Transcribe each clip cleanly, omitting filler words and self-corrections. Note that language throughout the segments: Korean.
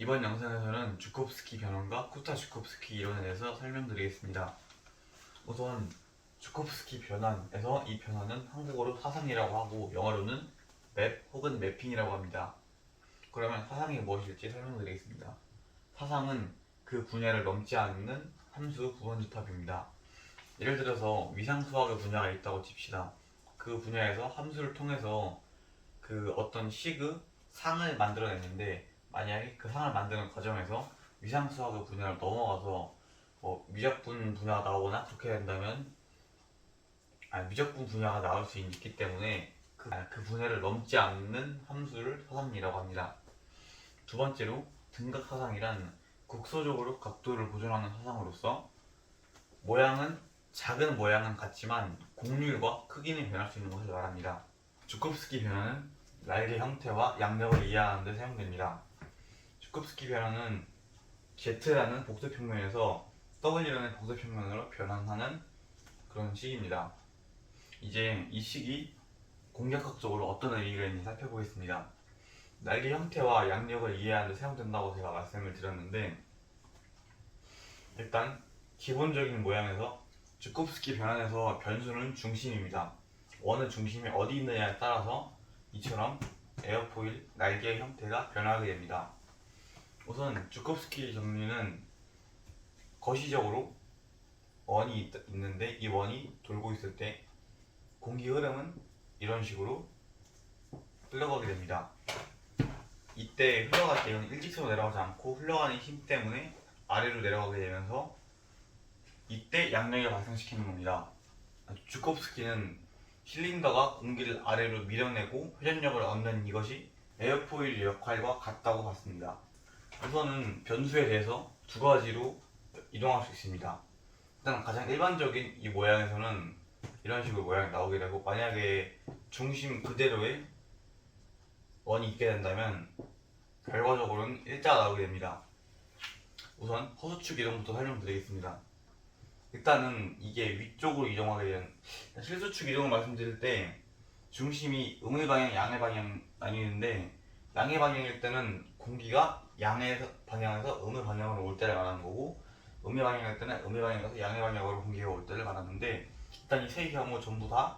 이번 영상에서는 주콥스키 변환과 쿠타-주콥스키 이론에 대해서 설명드리겠습니다. 우선 주콥스키 변환에서 이 변환은 한국어로 사상이라고 하고 영어로는 맵 혹은 매핑이라고 합니다. 그러면 사상이 무엇일지 설명드리겠습니다. 사상은 그 분야를 넘지 않는 함수 부분집합입니다. 예를 들어서 위상수학의 분야가 있다고 칩시다. 그 분야에서 함수를 통해서 그 어떤 식의 상을 만들어냈는데, 만약에 그 상을 만드는 과정에서 위상수학의 분야를 넘어가서 미적분 분야가 나오거나 그렇게 된다면, 미적분 분야가 나올 수 있기 때문에 그 분야를 넘지 않는 함수를 사상이라고 합니다. 두 번째로 등각사상이란 국소적으로 각도를 보존하는 사상으로서 작은 모양은 같지만 곡률과 크기는 변할 수 있는 것을 말합니다. 주콥스키 변화는 날개 형태와 양력을 이해하는 데 사용됩니다. 주콥스키 변화는 Z라는 복수평면에서 W라는 복수평면으로 변환하는 그런 식입니다. 이제 이 식이 공력학적으로 어떤 의미가 있는지 살펴보겠습니다. 날개 형태와 양력을 이해하는 데 사용된다고 제가 말씀을 드렸는데, 일단 기본적인 모양에서 주콥스키 변환에서 변수는 중심입니다. 원의 중심이 어디 있느냐에 따라서 이처럼 에어포일 날개의 형태가 변하게 됩니다. 우선 주콥스키 정리는 거시적으로 원이 있는데, 이 원이 돌고 있을 때 공기 흐름은 이런 식으로 흘러가게 됩니다. 이때 흘러갈 때 이건 일직선으로 내려가지 않고 흘러가는 힘 때문에 아래로 내려가게 되면서 이때 양력을 발생시키는 겁니다. 주콥스키는 실린더가 공기를 아래로 밀어내고 회전력을 얻는 이것이 에어포일 역할과 같다고 봤습니다. 우선은 변수에 대해서 두 가지로 이동할 수 있습니다. 일단 가장 일반적인 이 모양에서는 이런 식으로 모양이 나오게 되고, 만약에 중심 그대로의 원이 있게 된다면 결과적으로는 일자가 나오게 됩니다. 우선 허수축 이동부터 설명드리겠습니다. 일단은 이게 위쪽으로 이동하게 된 실수축 이동을 말씀드릴 때 중심이 음의 방향, 양의 방향 나뉘는데, 양의 방향일 때는 공기가 양의 방향에서 음의 방향으로 올 때를 말하는 거고, 음의 방향일 때는 음의 방향에서 양의 방향으로 공기가 올 때를 말하는데, 일단 이 세 경우 전부 다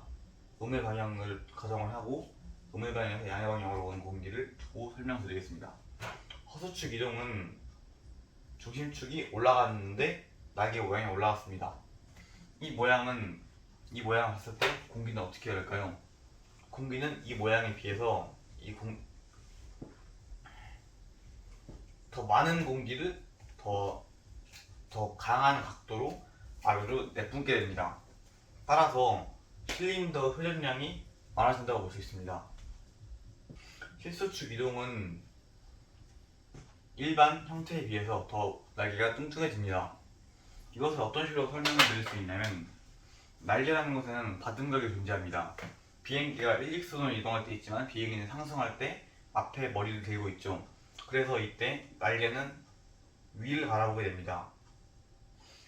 음의 방향을 가정을 하고 음의 방향에서 양의 방향으로 오는 공기를 두고 설명드리겠습니다. 허수축 이동은 중심축이 올라갔는데 날개 모양이 올라왔습니다. 이 모양을 봤을 때 공기는 어떻게 될까요? 공기는 이 모양에 비해서 더 많은 공기를 더 강한 각도로 아래로 내뿜게 됩니다. 따라서 실린더 회전량이 많아진다고 볼 수 있습니다. 실수축 이동은 일반 형태에 비해서 더 날개가 뚱뚱해집니다. 이것을 어떤 식으로 설명을 드릴 수 있냐면, 날개라는 것에는 바등각이 존재합니다. 비행기가 일직선으로 이동할 때 있지만 비행기는 상승할 때 앞에 머리를 들고 있죠. 그래서 이때 날개는 위를 바라보게 됩니다.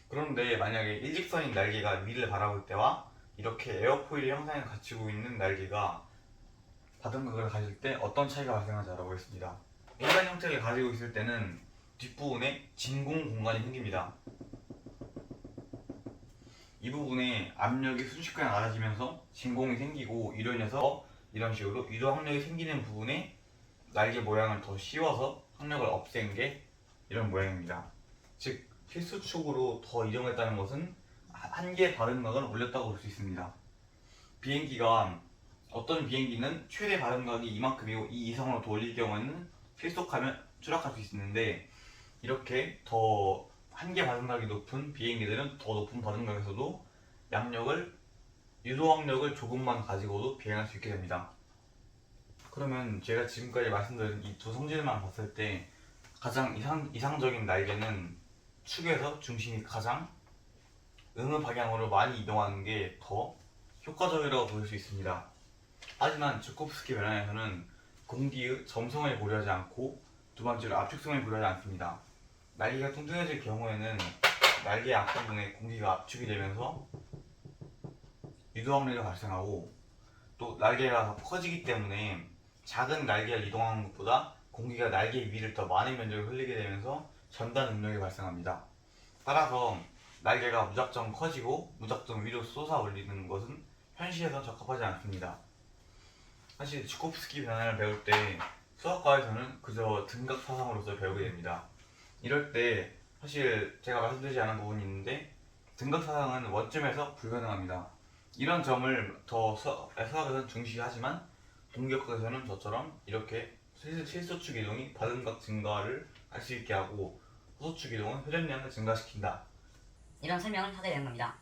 그런데 만약에 일직선인 날개가 위를 바라볼 때와 이렇게 에어포일 형상을 갖추고 있는 날개가 바등각을 가질 때 어떤 차이가 발생하는지 알아보겠습니다. 일반 형태를 가지고 있을 때는 뒷부분에 진공 공간이 생깁니다. 이 부분에 압력이 순식간에 낮아지면서 진공이 생기고, 이로 인해서 이런 식으로 유도 항력이 생기는 부분에 날개 모양을 더 씌워서 항력을 없앤 게 이런 모양입니다. 즉 필수축으로 더 이동했다는 것은 한 개의 바등각을 올렸다고 볼 수 있습니다. 어떤 비행기는 최대 바등각이 이만큼이고 이 이상으로 더 올릴 경우에는 필속하면 추락할 수 있는데, 이렇게 더 한 개 바등각이 높은 비행기들은 더 높은 바등각에서도 유도항력을 조금만 가지고도 비행할 수 있게 됩니다. 그러면 제가 지금까지 말씀드린 이 두 성질만 봤을 때 가장 이상적인 날개는 축에서 중심이 가장 음의 방향으로 많이 이동하는 게 더 효과적이라고 볼 수 있습니다. 하지만 주콥스키 변환에서는 공기의 점성을 고려하지 않고, 두 번째로 압축성을 고려하지 않습니다. 날개가 뚱뚱해질 경우에는 날개 앞부분에 공기가 압축이 되면서 유도항력이 발생하고, 또 날개가 더 커지기 때문에 작은 날개를 이동하는 것보다 공기가 날개 위를 더 많은 면적을 흘리게 되면서 전단 응력이 발생합니다. 따라서 날개가 무작정 커지고 무작정 위로 솟아 올리는 것은 현실에선 적합하지 않습니다. 사실 주콥스키 변화를 배울 때 수학과에서는 그저 등각 사상으로서 배우게 됩니다. 이럴 때 사실 제가 말씀드리지 않은 부분이 있는데 등각 사상은 원점에서 불가능합니다. 이런 점을 더 수학에서는 중시하지만 동격학에서는 저처럼 이렇게 실소축 이동이 바등각 증가를 할 수 있게 하고 호소축 이동은 회전량을 증가시킨다. 이런 설명을 하게 되는 겁니다.